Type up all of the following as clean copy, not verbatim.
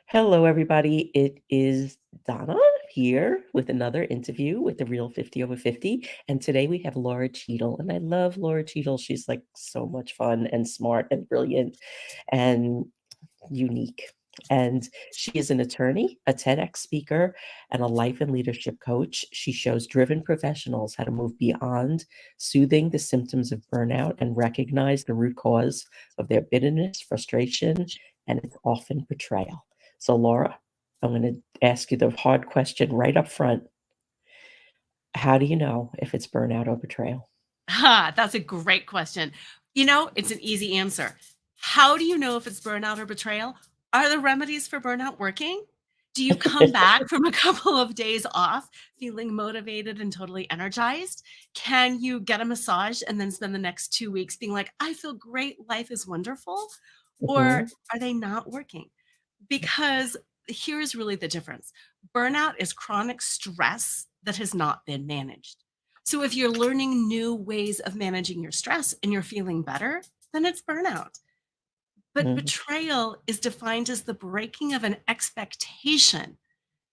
Hello, everybody. It is Donna here with another interview with the Real 50 Over 50. And today we have Lora Cheadle. And I love Lora Cheadle. She's like so much fun and smart and brilliant and unique. And she is an attorney, a TEDx speaker, and a life and leadership coach. She shows driven professionals how to move beyond soothing the symptoms of burnout and recognize the root cause of their bitterness, frustration, and it's often betrayal. So, Laura, I'm going to ask you the hard question right up front. How do you know if it's burnout or betrayal? That's a great question. It's an easy answer. How do you know if it's burnout or betrayal? Are the remedies for burnout working? Do you come back from a couple of days off feeling motivated and totally energized? Can you get a massage and then spend the next 2 weeks being like, I feel great, life is wonderful? Or Mhm. are they not working? Because here's really the difference. Burnout is chronic stress that has not been managed. So if you're learning new ways of managing your stress and you're feeling better, then it's burnout. But Mhm. betrayal is defined as the breaking of an expectation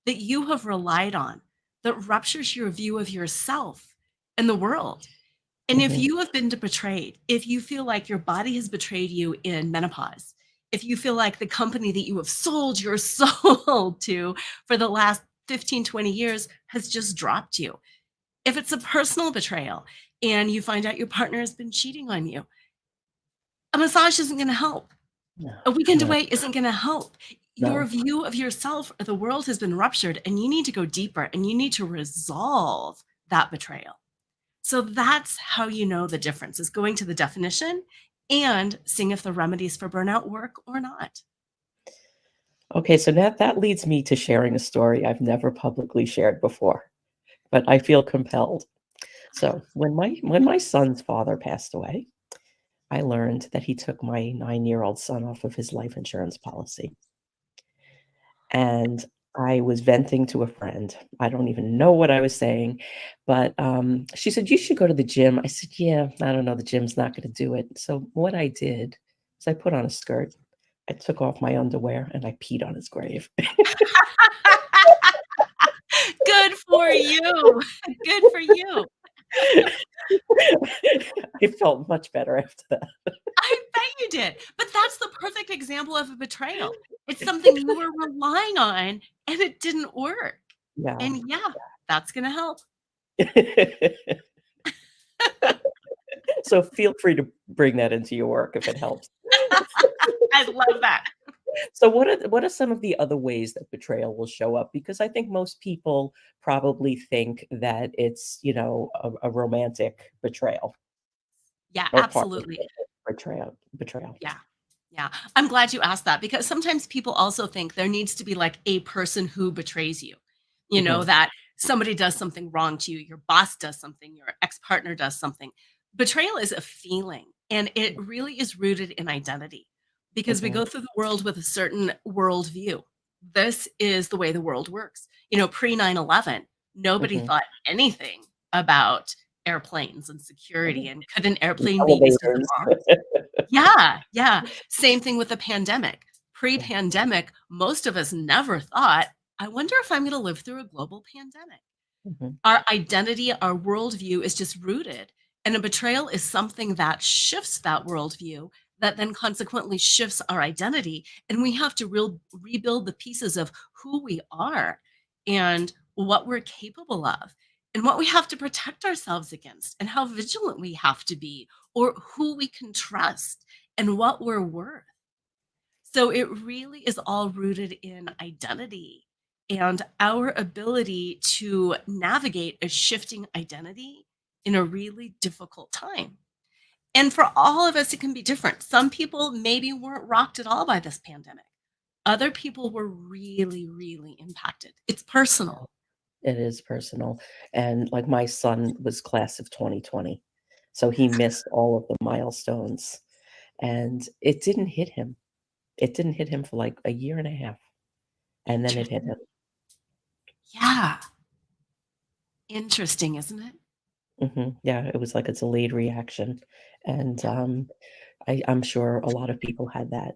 that you have relied on that ruptures your view of yourself and the world. And if Mhm. you have been betrayed, if you feel like your body has betrayed you in menopause, if you feel like the company that you have sold your soul to for the last 15, 20 years has just dropped you, if it's a personal betrayal and you find out your partner has been cheating on you, a massage isn't going to help. No, A weekend no, away isn't going to help. Your no. view of yourself or the world has been ruptured, and you need to go deeper and you need to resolve that betrayal. So that's how you know the difference is going to the definition and seeing if the remedies for burnout work or not. Okay, so now that leads me to sharing a story I've never publicly shared before, but I feel compelled. So when my son's father passed away, I learned that he took my 9-year-old son off of his life insurance policy. And I was venting to a friend. I don't even know what I was saying, but she said, "You should go to the gym." I said, "Yeah, I don't know. The gym's not going to do it." So what I did is I put on a skirt, I took off my underwear, and I peed on his grave. Good for you. Good for you. I felt much better after that. I bet you did. But that's the perfect example of a betrayal. It's something you were relying on and it didn't work. Yeah. And yeah, that's going to help. So feel free to bring that into your work if it helps. I love that. So what are some of the other ways that betrayal will show up? Because I think most people probably think that it's, a romantic betrayal Yeah, or absolutely. partnership betrayal. Yeah. Yeah. I'm glad you asked that because sometimes people also think there needs to be like a person who betrays you, Mhm, that somebody does something wrong to you, your boss does something, your ex partner does something. Betrayal is a feeling and it really is rooted in identity because we mhm, go through the world with a certain worldview. This is the way the world works. Pre 9/11, nobody mhm, thought anything about airplanes and security mhm. and could an And airplane be used as a elevators. bomb? Yeah, yeah. Same thing with the pandemic. Pre-pandemic, most of us never thought, I wonder if I'm going to live through a global pandemic. Mhm, Our identity, our worldview is just rooted. And a betrayal is something that shifts that worldview, that then consequently shifts our identity. And we have to rebuild the pieces of who we are and what we're capable of and what we have to protect ourselves against and how vigilant we have to be or who we can trust and what we're worth. So it really is all rooted in identity and our ability to navigate a shifting identity in a really difficult time. And for all of us, it can be different. Some people maybe weren't rocked at all by this pandemic. Other people were really, really impacted. It's yeah, personal. it is personal, and, like, my son was class of 2020, so he missed all of the milestones, and it didn't hit him. It didn't hit him for, like, a year and a half, and then it hit Interesting. him. Yeah. Interesting, isn't it? Mhm, yeah, it was like a delayed reaction, and, Yeah. I'm sure a lot of people had that.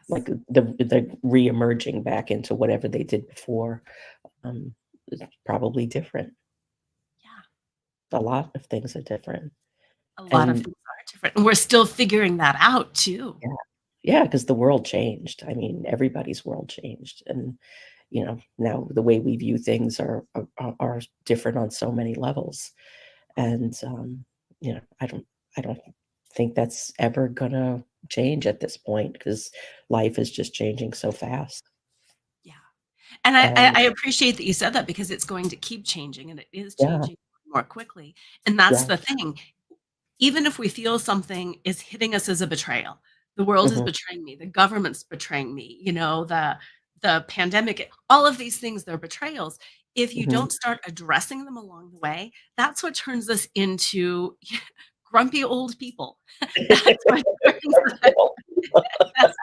Like, the reemerging back into whatever they did before, um, is probably different. Yeah. A lot of things are different, A lot of and things are different, and we're still figuring that out too. yeah. Yeah, because the world changed. I mean, everybody's world changed, and, now the way we view things are different on so many levels, and, I don't think that's ever gonna change at this point because life is just changing so fast, Yeah. And I I and I appreciate that you said that because it's going to keep changing, and it is yeah, changing more quickly, and that's yeah, the thing. Even if we feel something is hitting us as a betrayal, the world is mhm, betraying me, the government's betraying me, the pandemic, all of these things, they're betrayals. If you mhm. don't start addressing them along the way, that's what turns us into grumpy old people. That's what turns us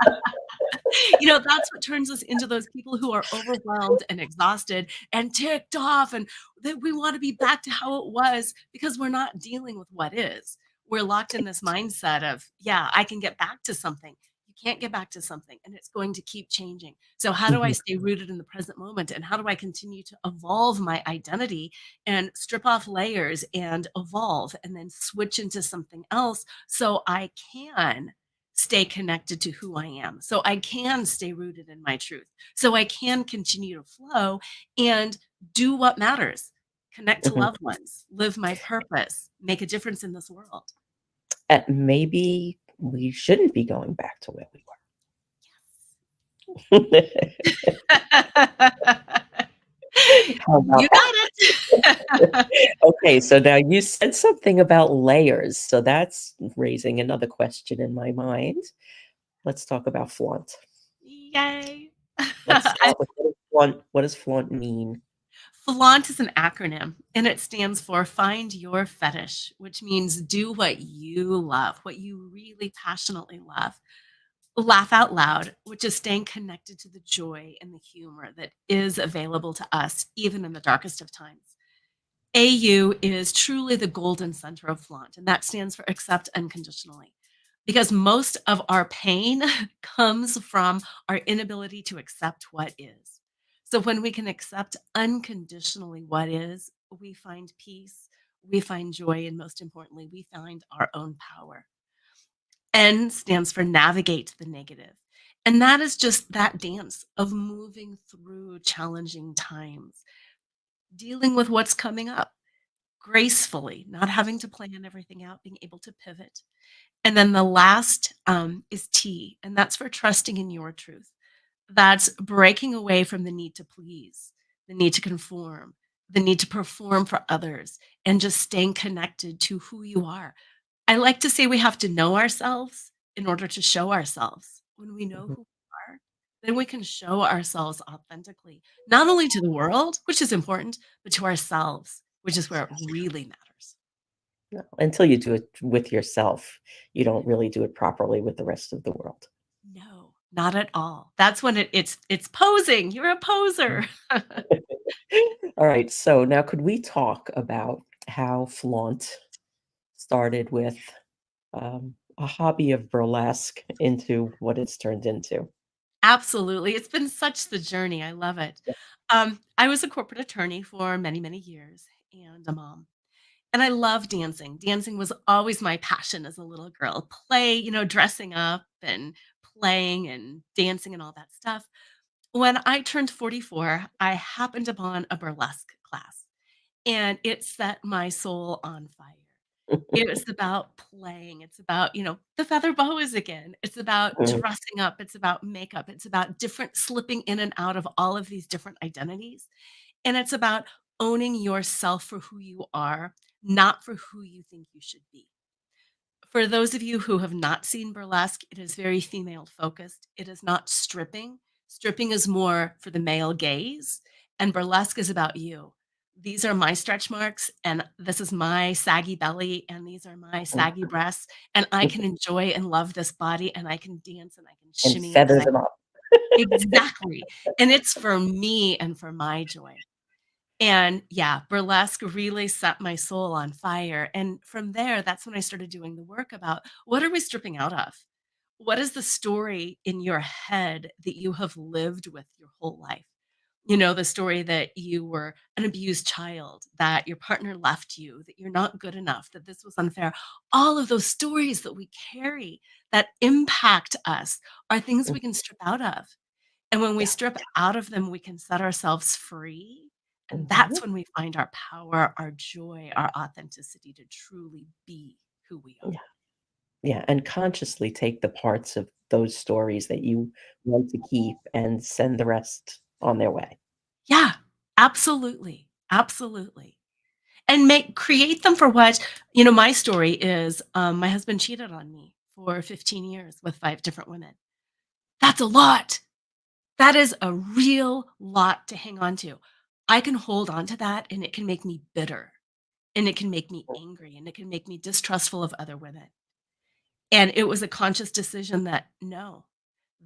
that's what turns us into those people who are overwhelmed and exhausted and ticked off, and that we want to be back to how it was because we're not dealing with what is. We're locked in this mindset of, yeah, I can get back to something. You can't get back to something, and it's going to keep changing. So, how do I Mhm, stay rooted in the present moment? And how do I continue to evolve my identity and strip off layers and evolve and then switch into something else so I can stay connected to who I am, so I can stay rooted in my truth, so I can continue to flow and do what matters, connect to mhm. loved ones, live my purpose, make a difference in this world. Maybe we shouldn't be going back to where we were. How about You got it. okay, so now you said something about layers, so that's raising another question in my mind. Let's talk about flaunt. Yay. Let's I start with what does flaunt mean? FLAUNT is an acronym, and it stands for Find Your Fetish, which means do what you love, what you really passionately love. Laugh out loud, which is staying connected to the joy and the humor that is available to us even in the darkest of times. AU is truly the golden center of flaunt, and that stands for accept unconditionally. Because most of our pain comes from our inability to accept what is. So when we can accept unconditionally what is, we find peace, we find joy, and most importantly, we find our own power. N stands for navigate the negative. And that is just that dance of moving through challenging times, dealing with what's coming up gracefully, not having to plan everything out, being able to pivot. And then the last is T, and that's for trusting in your truth. That's breaking away from the need to please, the need to conform, the need to perform for others, and just staying connected to who you are. I like to say we have to know ourselves in order to show ourselves. When we know Mhm. who we are, then we can show ourselves authentically, not only to the world, which is important, but to ourselves, which is where it really matters. No, until you do it with yourself, you don't really do it properly with the rest of the world. No, not at all. That's when it's posing. You're a Mm. poser. Alright, so now could we talk about how flaunt started with, a hobby of burlesque into what it's turned into? Absolutely. It's been such the journey. I love it. Yeah. I was a corporate attorney for many, many years and a mom. And I love dancing. Dancing was always my passion as a little girl. Play, dressing up and playing and dancing and all that stuff. When I turned 44, I happened upon a burlesque class and it set my soul on fire. It was about playing. It's about, the feather boas again. It's about Mm, dressing up. It's about makeup. It's about different slipping in and out of all of these different identities. And it's about owning yourself for who you are, not for who you think you should be. For those of you who have not seen burlesque, it is very female focused. It is not stripping. Stripping is more for the male gaze, and burlesque is about you. These are my stretch marks, and this is my saggy belly, and these are my mm. saggy breasts, and I can enjoy and love this body, and I can dance, and I can And shimmy, feather and I them up. exactly. And it's for me and for my joy. And yeah, burlesque really set my soul on fire. And from there, that's when I started doing the work about what are we stripping out of? What is the story in your head that you have lived with your whole life? You know, the story that you were an abused child, that your partner left you, that you're not good enough, that this was unfair. All of those stories that we carry that impact us are things we can strip out of. And when we Yeah. strip out of them, we can set ourselves free. And Mhm. that's when we find our power, our joy, our authenticity to truly be who we are. Yeah. Yeah, and consciously take the parts of those stories that you want to keep and send the rest on their way. Yeah, absolutely. Absolutely. And make create them for what my story is, my husband cheated on me for 15 years with 5 different women. That's a lot. That is a real lot to hang on to. I can hold on to that, and it can make me bitter, and it can make me angry, and it can make me distrustful of other women. And it was a conscious decision that, no,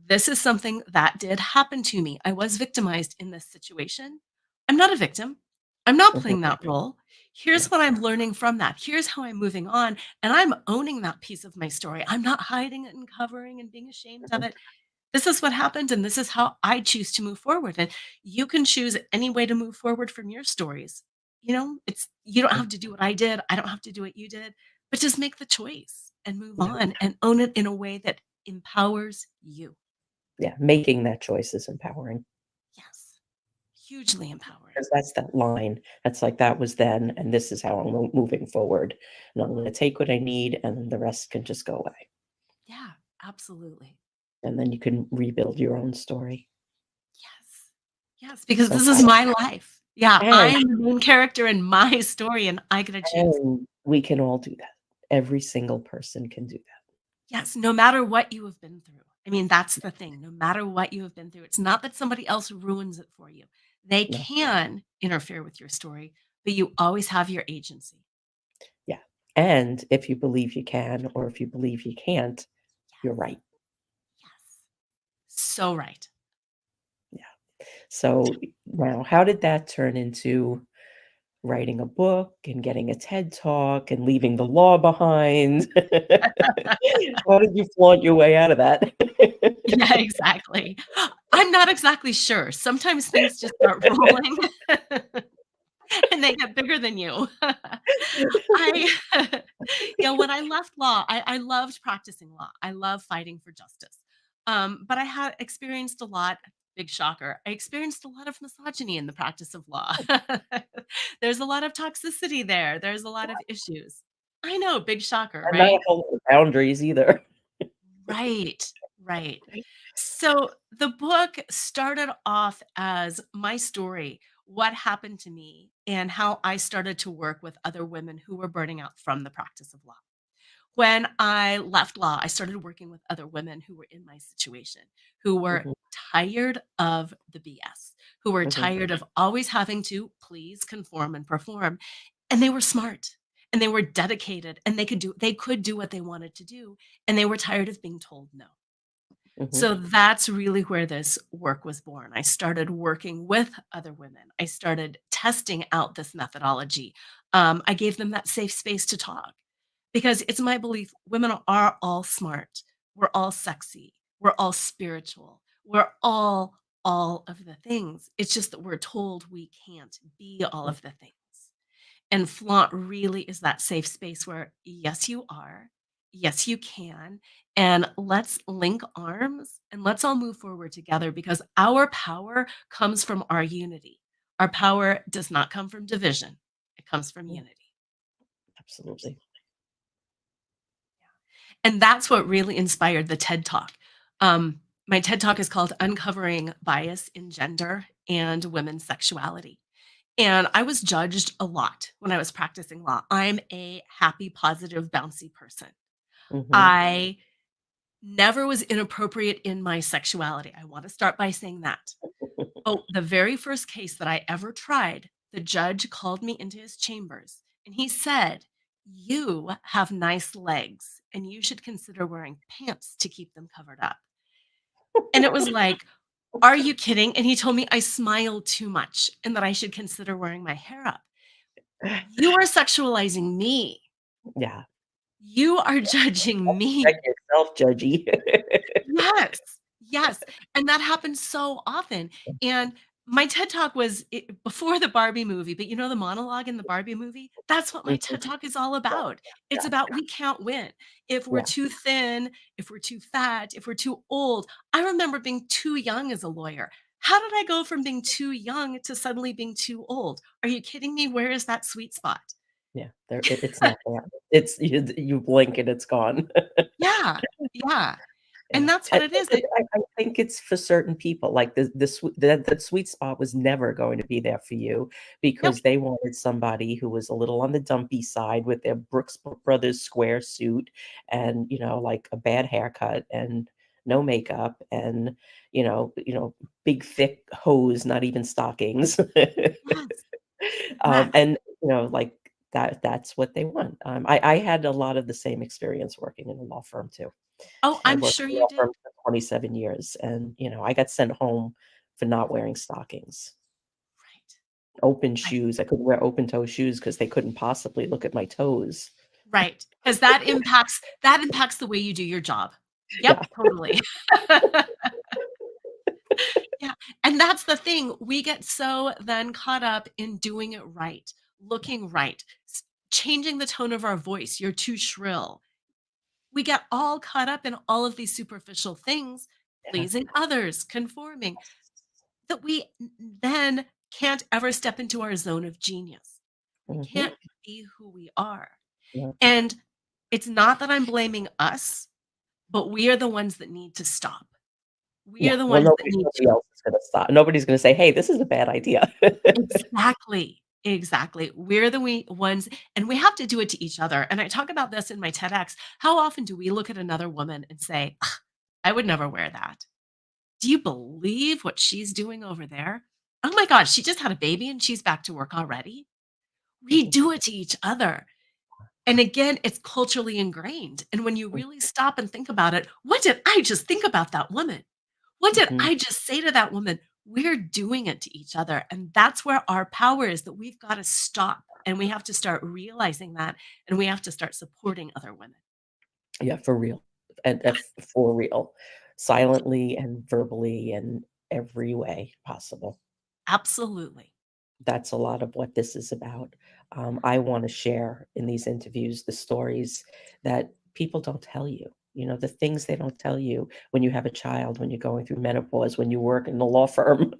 this is something that did happen to me. I was victimized in this situation. I'm not a victim. I'm not playing Mhm. that role. Yeah, Here's what I'm learning from that. Here's how I'm moving on. And I'm owning that piece of my story. I'm not hiding it and covering and being ashamed of mhm, it. This is what happened. And this is how I choose to move forward. And you can choose any way to move forward from your stories. You don't mm, have to do what I did. I don't have to do what you did, but just make the choice and move yeah, on and own it in a way that empowers you. yeah, making that choice is empowering Yes, hugely empowering. because that's that line. That's like, "That was then, and this is how I'm moving forward, and I'm gonna take what I need, and the rest can just go away." Yeah, absolutely. And then you can rebuild your own story. Yes. Yes, because So this is my life. Yeah, and I am the main character in my story, and I get to choose. we can all do that. Every single person can do that. Yes, no matter what you have been through. I mean, that's the thing. No matter what you have been through, it's not that somebody else ruins it for you. They No, can interfere with your story, but you always have your agency. yeah, and if you believe you can or if you believe you can't, you're Yes. right. Yes. So right. Yeah. So now how did that turn into writing a book and getting a TED Talk and leaving the law behind? How did you flaunt your way out of that? Yeah, exactly. I'm not exactly sure. Sometimes things just start rolling and they get bigger than you. I when I left law, I loved practicing law. I love fighting for justice. But I had experienced a lot, big shocker, I experienced a lot of misogyny in the practice of law. There's a lot of toxicity there. There's a lot of issues. I know, big shocker, And not a right? whole lot of boundaries either. Right, right. So the book started off as my story, what happened to me, and how I started to work with other women who were burning out from the practice of law. When I left law, I started working with other women who were in my situation, who were Mhm, tired of the BS, who were mhm, tired of always having to please, conform, and perform. And they were smart and they were dedicated and they could do what they wanted to do. And they were tired of being told no. mhm, So that's really where this work was born. I started working with other women. I started testing out this methodology. I gave them that safe space to talk because it's my belief women are all smart. We're all sexy. We're all spiritual. We're all of the things. It's just that we're told we can't be all mm, of the things. And flaunt really is that safe space where, yes, you are. Yes, you can. And let's link arms and let's all move forward together because our power comes from our unity. Our power does not come from division, it comes from mm, unity. absolutely. And that's what really inspired the TED Talk. My TED Talk is called Uncovering Bias in Gender and Women's Sexuality. And I was judged a lot when I was practicing law. I'm a happy, positive, bouncy person. Mhm, I never was inappropriate in my sexuality. I want to start by saying that. Oh, the very first case that I ever tried, the judge called me into his chambers and he said, "You have nice legs and you should consider wearing pants to keep them covered up." And it was like, "Are you kidding?" And he told me I smiled too much and that I should consider wearing my hair up. You are sexualizing me. yeah, You are judging me. Check yourself, judgy. Yes, yes, and that happens so often, and my TED Talk was before the Barbie movie, but you know the monologue in the Barbie movie? That's what my Mhm. TED Talk is all about. It's Yeah, about we can't win. If we're yeah, too thin, if we're too fat, if we're too old. I remember being too young as a lawyer. How did I go from being too young to suddenly being too old? Are you kidding me? Where is that sweet spot? yeah. It's not there. It's you blink and it's gone. Yeah, yeah, and Yeah, that's what it is. but I think it's for certain people, like, that sweet spot was never going to be there for you Nope. because they wanted somebody who was a little on the dumpy side with their Brothers square suit and, like, a bad haircut and no makeup and, big thick hose, not even stockings. Yes, yes. And, like, that's what they want. I had a lot of the same experience working in a law firm too. Oh, I I'm worked sure in a you law did. firm for 27 years, and, I got sent home for not wearing stockings. Right, Open right, shoes, I couldn't wear open-toe shoes because they couldn't possibly look at my toes. right. Because that impacts the way you do your job. Yep, Yeah. totally. Yeah, and that's the thing, we get so then caught up in doing it right, looking right, changing the tone of our voice, "You're too shrill." We get all caught up in all of these superficial things, Yeah. pleasing others, conforming, that we then can't ever step into our zone of genius. We Mhm. can't be who we are. Yeah. And it's not that I'm blaming us, but we are the ones that need to stop. We Yeah. are the Well, ones that need nobody to else is gonna stop. Nobody's gonna say, "Hey, this is a bad idea." exactly, exactly. We're the ones, and we have to do it to each other. And I talk about this in my TEDx. How often do we look at another woman and say, "Ugh, I would never wear that. Do you believe what she's doing over there? Oh my God, she just had a baby and she's back to work already." We Mhm. do it to each other. And again, it's culturally ingrained. And when you really stop and think about it, what did I just think about that woman? What did Mhm. I just say to that woman? We're doing it to each other. And that's where our power is, that we've got to stop and we have to start realizing that and we have to start supporting other women. Yeah, for real. And for real. Silently and verbally and every way possible. Absolutely. That's a lot of what this is about. I want to share in these interviews the stories that people don't tell you. The things they don't tell you when you have a child, when you're going through menopause, when you work in the law firm,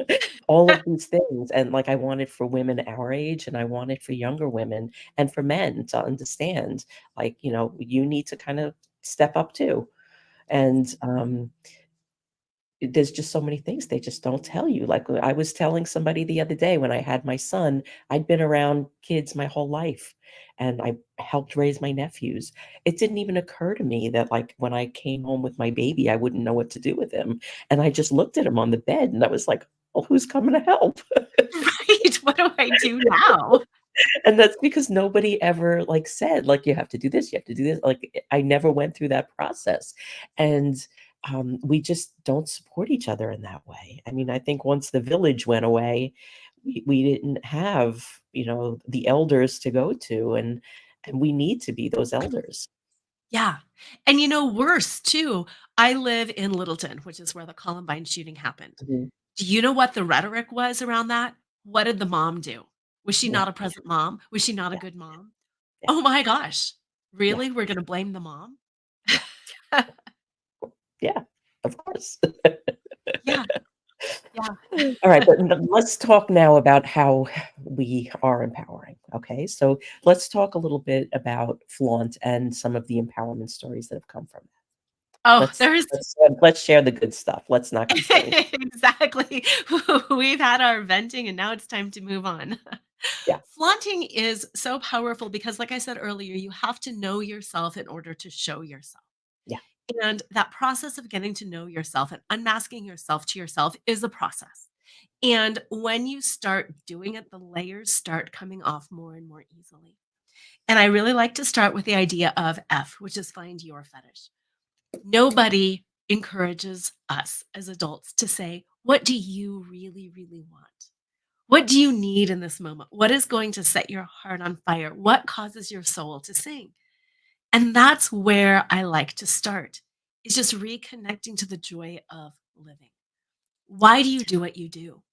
all of these things. And like I want it for women our age, and I want it for younger women and for men to understand, like, you need to kind of step up too. And there's just so many things they just don't tell you. Like, I was telling somebody the other day when I had my son, I'd been around kids my whole life, and I helped raise my nephews. It didn't even occur to me that, like, when I came home with my baby, I wouldn't know what to do with him, and I just looked at him on the bed, and I was like, "Well, who's coming to help?" Right. What do I do now? And that's because nobody ever, like, said, like, "You have to do this, you have to do this." Like, I never went through that process, and, we just don't support each other in that way. I mean, I think once the village went away, we didn't have, the elders to go to, and we need to be those elders. Yeah. And worse too, I live in Littleton, which is where the Columbine shooting happened. Mhm. Do you know what the rhetoric was around that? What did the mom do? Was she Yeah, not a present mom? Was she not a yeah, good mom? yeah, Oh my gosh. yeah, Really? We're gonna blame the mom? yeah, yeah, of course. Yeah, yeah. All right, but let's talk now about how we are empowering. Okay, so let's talk a little bit about flaunt and some of the empowerment stories that have come from it. Oh, Let's there's let's share the good stuff. Let's not complain. exactly. We've had our venting and now it's time to move on. Yeah, Flaunting is so powerful because, like I said earlier, you have to know yourself in order to show yourself. yeah, And that process of getting to know yourself and unmasking yourself to yourself is a process. And when you start doing it, the layers start coming off more and more easily. And I really like to start with the idea of F, which is find your fetish. Nobody encourages us as adults to say, what do you really, really want? What do you need in this moment? What is going to set your heart on fire? What causes your soul to sing? And that's where I like to start, is just reconnecting to the joy of living. Why do you do what you do?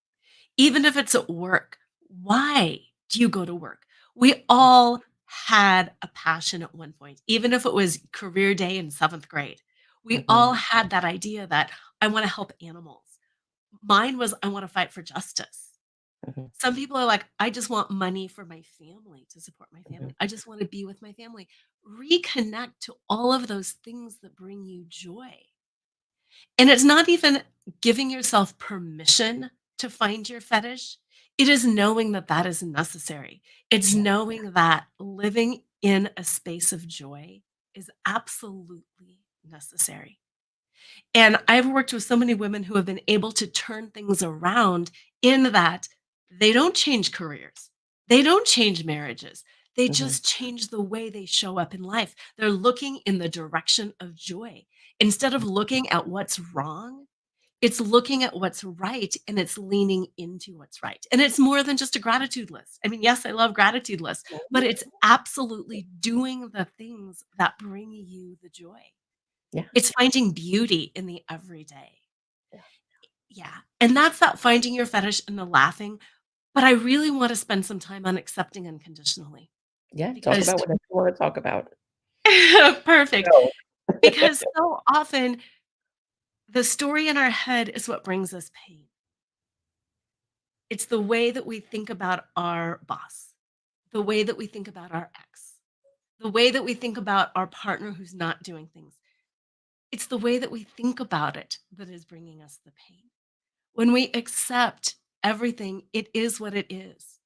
Even if it's at work, why do you go to work? We all had a passion at one point, even if it was career day in 7th grade. We Mhm, all had that idea that I want to help animals. Mine was I want to fight for justice. mhm, Some people are like, I just want money for my family to support my mhm. family. I just want to be with my family. Reconnect to all of those things that bring you joy. And it's not even giving yourself permission to find your fetish. It is knowing that that is necessary. It's Yeah. knowing that living in a space of joy is absolutely necessary. And I've worked with so many women who have been able to turn things around in that they don't change careers. They don't change marriages. They Mhm. just change the way they show up in life. They're looking in the direction of joy. Instead of looking at what's wrong, it's looking at what's right and it's leaning into what's right. And it's more than just a gratitude list. I mean, yes, I love gratitude lists, but it's absolutely doing the things that bring you the joy. Yeah, It's finding beauty in the everyday. yeah, Yeah, and that's that finding your fetish and the laughing, but I really wanna spend some time on accepting unconditionally yeah, talk because about whatever you wanna talk about. perfect, Go. because so often the story in our head is what brings us pain. It's the way that we think about our boss, the way that we think about our ex, the way that we think about our partner who's not doing things. It's the way that we think about it that is bringing us the pain. When we accept everything, it is what it is.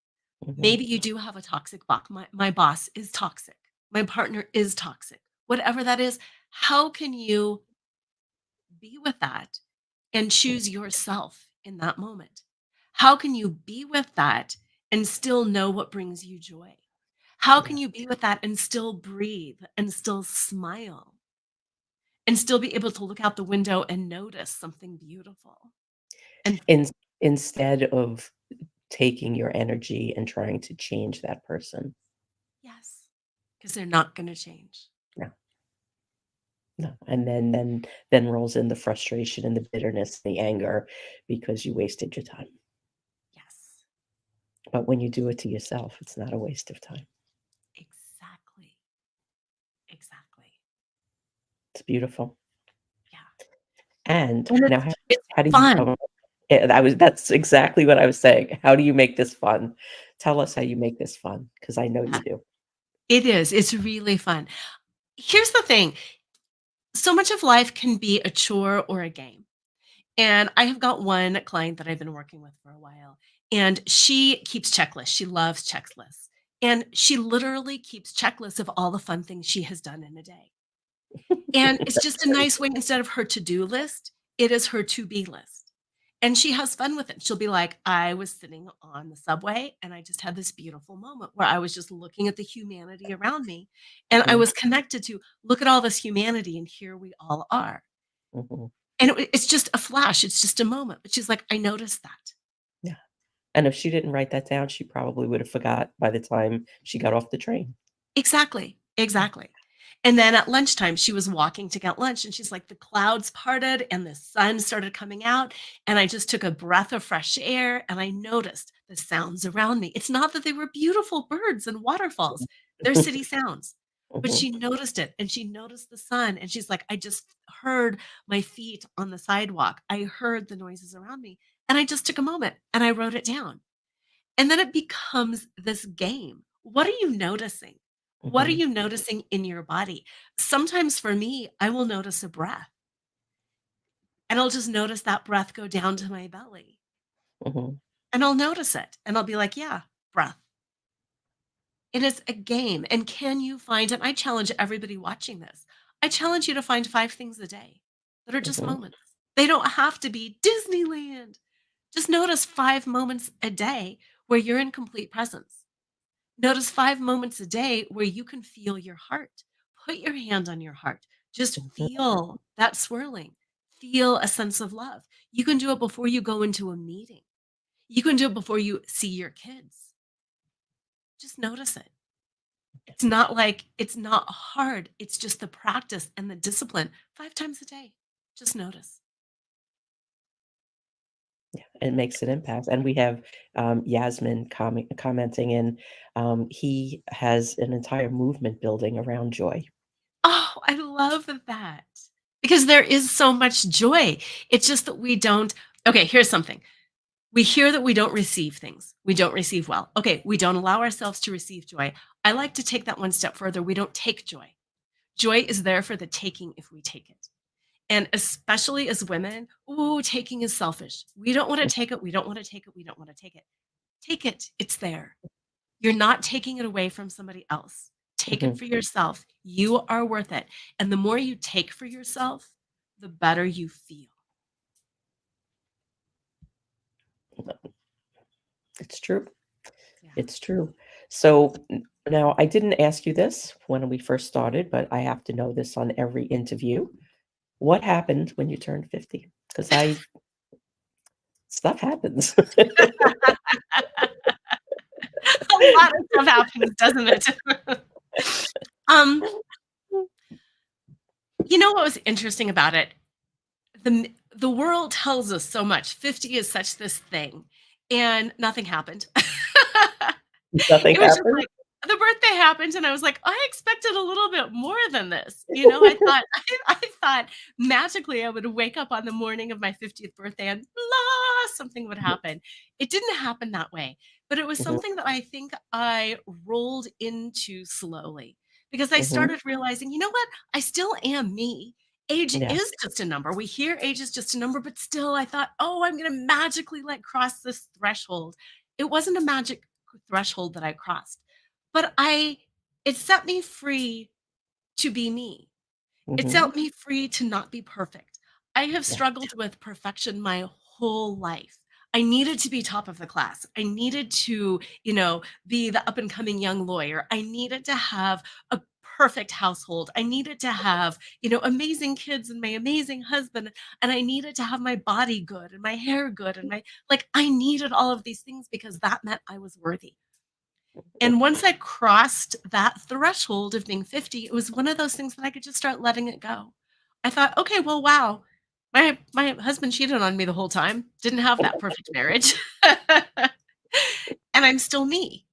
Mhm, Maybe you do have a toxic boss. My boss is toxic. My partner is toxic. Whatever that is, how can you be with that and mm, choose yourself in that moment? How can you be with that and still know what brings you joy? How yeah. can you be with that and still breathe and still smile and still be able to look out the window and notice something beautiful? And In Instead of taking your energy and trying to change that person. yes, because they're not going to change. No, no, and then rolls in the frustration and the bitterness, the anger because you wasted your time. Yes, But when you do it to yourself, it's not a waste of time. exactly. Exactly. It's beautiful. Yeah. And And now it's how do you fun. that's exactly what I was saying. How do you make this fun? Tell us how you make this fun, because I know you Yeah, do. it is. It's really fun. Here's the thing. So much of life can be a chore or a game. And I have got one client that I've been working with for a while, and she keeps checklists. She loves checklists. And she literally keeps checklists of all the fun things she has done in a day. And it's That's just a great. nice way instead of her to-do list, it is her to-be list. And she has fun with it. She'll be like, "I was sitting on the subway and I just had this beautiful moment where I was just looking at the humanity around me and I Mhm, was connected to look at all this humanity and here we all are." mhm. And it's just a flash, it's just a moment. But she's like, "I noticed that." Yeah, and if she didn't write that down, she probably would have forgot by the time she got off the train. Exactly, Yeah. exactly. And then at lunchtime, she was walking to get lunch, and she's like, "The clouds parted and the sun started coming out, and I just took a breath of fresh air, and I noticed the sounds around me." It's not that they were beautiful birds and waterfalls, they're city sounds, but Mhm, she noticed it, and she noticed the sun, and she's like, "I just heard my feet on the sidewalk. I heard the noises around me, and I just took a moment, and I wrote it down." And then it becomes this game. What are you noticing? What are mhm, you noticing in your body? Sometimes for me, I will notice a breath and I'll just notice that breath go down to my belly mhm, and I'll notice it and I'll be like, yeah, breath. It is a game. And can you find, and I challenge everybody watching this, I challenge you to find 5 things a day that are just mhm, moments. They don't have to be Disneyland. Just notice 5 moments a day where you're in complete presence. Notice 5 moments a day where you can feel your heart. Put your hand on your heart. Just mhm, feel that swirling. Feel a sense of love. You can do it before you go into a meeting. You can do it before you see your kids. Just notice it. it's not hard. It's just the practice and the discipline 5 times a day. Just notice. Yeah, it makes an impact, and we have, Yasmin commenting in, he has an entire movement building around joy. Oh, I love that. Because there is so much joy. It's just that we don't. Okay, here's something. We hear that we don't receive things. We don't receive well. Okay, we don't allow ourselves to receive joy. I like to take that one step further. We don't take joy. Joy is there for the taking if we take it. And especially as women, ooh, taking is selfish. We don't want to take it. We don't want to take it. We don't want to take it. Take it. It's there. You're not taking it away from somebody else. Take it Mhm. for yourself. You are worth it. And the more you take for yourself, the better you feel. It's true. Yeah. It's true. So now I didn't ask you this when we first started, but I have to know this on every interview. What happened when you turned 50? Because I stuff happens. A lot of stuff happens, doesn't it? um, you know what was interesting about it? The world tells us so much. 50 is such this thing, and nothing happened. Nothing It was just happened? like the birthday happened, and I was like, "I expected a little bit more than this." You know, I thought I thought magically I would wake up on the morning of my 50th birthday and la, something would happen. It didn't happen that way, but it was Mhm, something that I think I rolled into slowly because I mhm. started realizing, you know what? I still am me. Age Yeah. is just a number. We hear age is just a number, but still I thought, "Oh, I'm gonna magically, like, cross this threshold." It wasn't a magic threshold that I crossed. But I it set me free to be me. It Mhm. set me free to not be perfect. I have Yeah. struggled with perfection my whole life. I needed to be top of the class. I needed to, be the up and coming young lawyer. I needed to have a perfect household. I needed to have, amazing kids and my amazing husband. And I needed to have my body good and my hair good and I needed all of these things because that meant I was worthy. And once I crossed that threshold of being 50, it was one of those things that I could just start letting it go. I thought, "Okay, well, wow, my husband cheated on me the whole time, didn't have that perfect marriage, and I'm still me.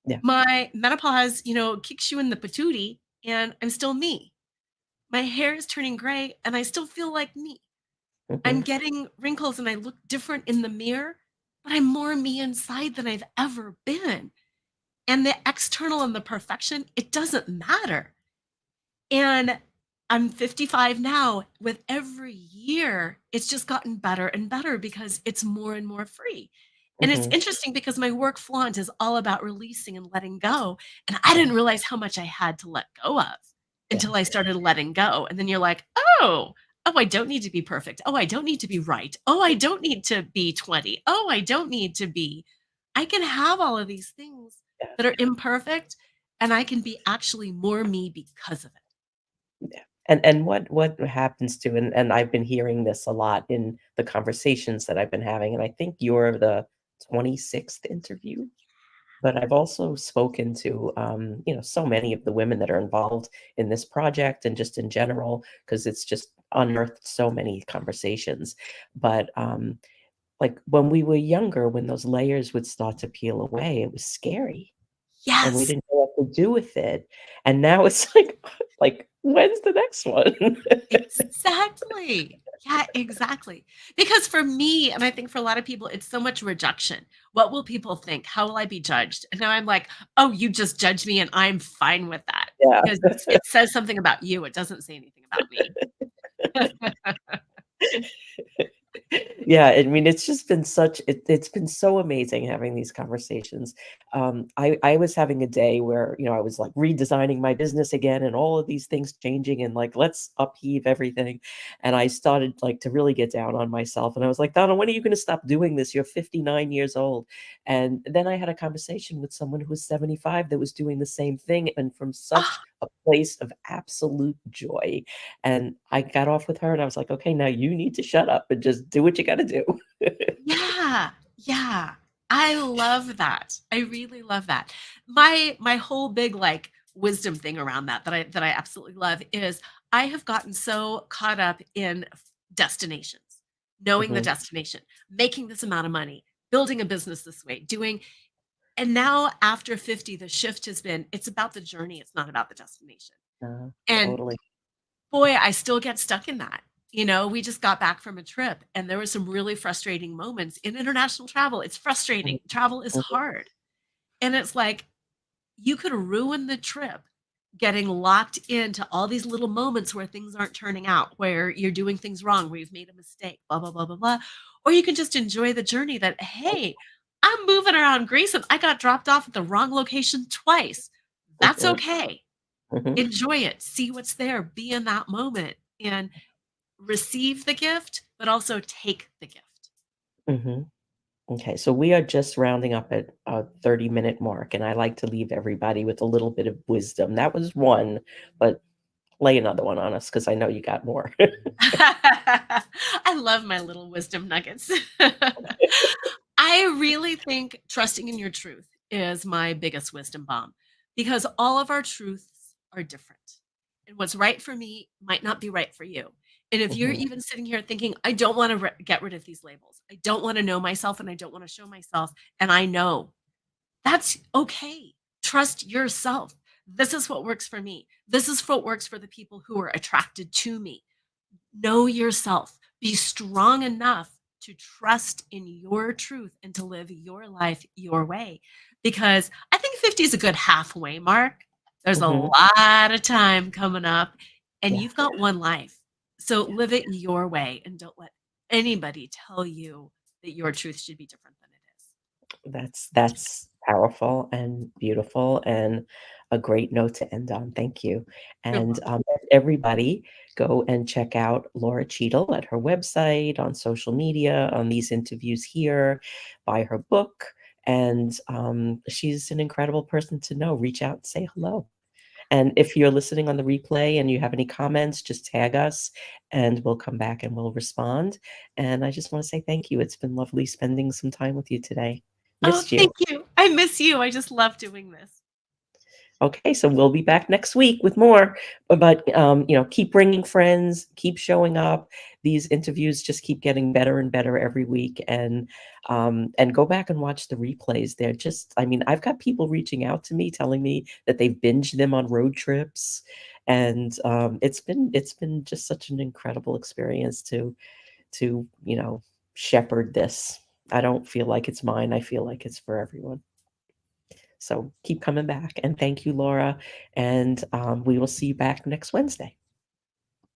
Yeah. My menopause, kicks you in the patootie, and I'm still me. My hair is turning gray, and I still feel like me. I'm Mhm. getting wrinkles, and I look different in the mirror, but I'm more me inside than I've ever been." And the external and the perfection, it doesn't matter. And I'm 55 now. With every year, it's just gotten better and better because it's more and more free. And it's Mhm. interesting because my work flaunt is all about releasing and letting go. And I didn't Yeah. realize how much I had to let go of Yeah. until I started letting go. And then you're like, oh, I don't need to be perfect. Oh, I don't need to be right. Oh, I don't need to be 20. Oh, I don't need to be. I can have all of these things Yeah. that are imperfect and I can be actually more me because of it. Yeah. And what happens to and I've been hearing this a lot in the conversations that I've been having, and I think you're the 26th interview, but I've also spoken to, so many of the women that are involved in this project and just in general, because it's just unearthed so many conversations. But, like, when we were younger, when those layers would start to peel away, it was scary. And we Yes, didn't know what to do with it, and now it's like, when's the next one? exactly. Yeah, exactly. Because for me, and I think for a lot of people, it's so much rejection. What will people think? How will I be judged? And now I'm like, oh, you just judge me and I'm fine with that Yeah. because it says something about you. It doesn't say anything about me. Yeah, I mean, it's just been it's been so amazing having these conversations. I was having a day where, I was, like, redesigning my business again and all of these things changing and, like, let's upheave everything, and I started, like, to really get down on myself, and I was like, "Donna, when are you gonna stop doing this? You're 59 years old." And then I had a conversation with someone who was 75 that was doing the same thing and from such Oh, a place of absolute joy. And I got off with her and I was like, "Okay, now you need to shut up and just do what you gotta do." yeah. Yeah. I love that. I really love that. My whole big, like, wisdom thing around that I absolutely love is I have gotten so caught up in destinations, knowing the Mhm. destination, making this amount of money, building a business this way, doing and now after 50, the shift has been it's about the journey, it's not about the destination. And Totally. boy, I still get stuck in that. You know, we just got back from a trip and there were some really frustrating moments in international travel. It's Mhm, frustrating. Travel is mhm. hard. And it's like you could ruin the trip getting locked into all these little moments where things aren't turning out, where you're doing things wrong, where you've made a mistake, blah, blah, blah, blah, blah. Or you can just enjoy the journey that, hey, I'm moving around Greece and I got dropped off at the wrong location twice. That's Mhm, okay. mhm, Enjoy it. See what's there. Be in that moment and receive the gift, but also take the gift. mhm. Okay, so we are just rounding up at a 30-minute mark, and I like to leave everybody with a little bit of wisdom. That was one, but lay another one on us because I know you got more. I love my little wisdom nuggets. I really think trusting in your truth is my biggest wisdom bomb because all of our truths are different. And what's right for me might not be right for you. And if you're Mhm, even sitting here thinking, I don't want to get rid of these labels, I don't want to know myself and I don't want to show myself, and I know that's okay. Trust yourself. This is what works for me. This is what works for the people who are attracted to me. Know yourself. Be strong enough to trust in your truth and to live your life your way. Because I think 50 is a good halfway mark. There's a mhm. lot of time coming up, and Yeah, you've got one life. So live it your way and don't let anybody tell you that your truth should be different than it is. that's powerful and beautiful and a great note to end on. Thank you. You're And, welcome. everybody go and check out Laura Cheadle at her website, on social media, on these interviews here, buy her book, and, she's an incredible person to know. Reach out and say hello. And if you're listening on the replay and you have any comments, just tag us and we'll come back and we'll respond. And I just want to say thank you. It's been lovely spending some time with you today. Oh, Missed you. thank you. I miss you. I just love doing this. Okay, so we'll be back next week with more. But keep bringing friends, keep showing up. These interviews just keep getting better and better every week, and go back and watch the replays. They're just, I mean, I've got people reaching out to me telling me that they've binged them on road trips, and it's been just such an incredible experience to shepherd this. I don't feel like it's mine. I feel like it's for everyone. So keep coming back. And thank you, Laura. And we will see you back next Wednesday.